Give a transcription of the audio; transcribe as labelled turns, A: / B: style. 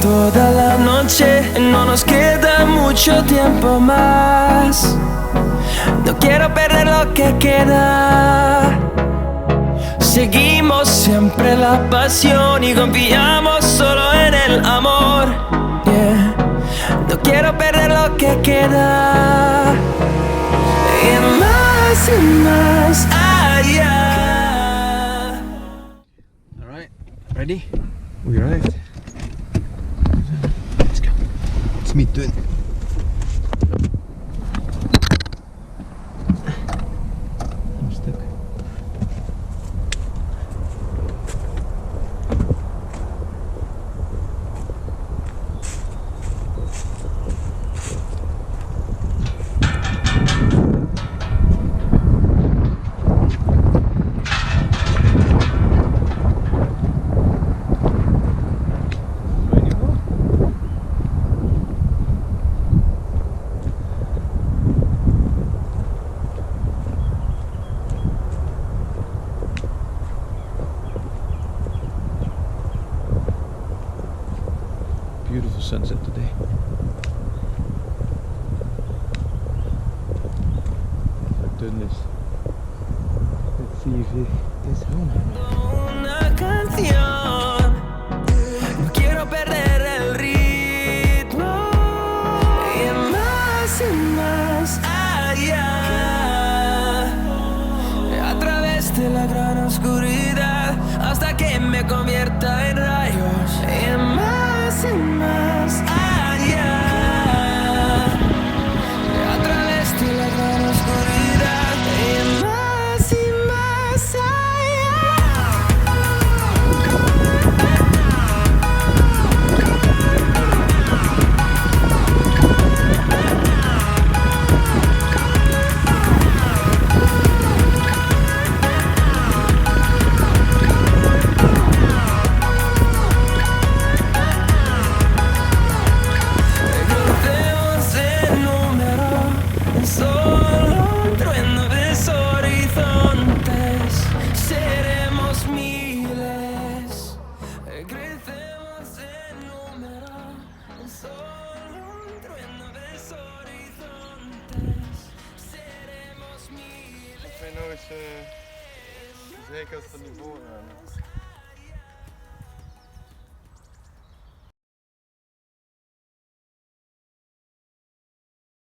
A: toda la noche, no nos queda mucho tiempo más. No quiero perder lo que queda. Seguimos siempre la pasión y confiamos solo en el amor. Yeah. No quiero perder lo que queda. Y más allá.
B: All right, ready? We arrived. Let's go. Let's meet doing. I'm stuck. Beautiful sunset today. My goodness. Let's see if it is home.
A: Una canción. No quiero perder el ritmo. Y más allá. A través de la gran oscuridad hasta que me convierta en rayos. Y más allá. A través de la gran oscuridad. Y más allá. Crucemos el número, solo un trueno de horizontes. Seremos miles. Crecemos el número, solo un trueno de horizontes. Seremos miles.
B: Ik weet nog eens zeker als het niveau aan.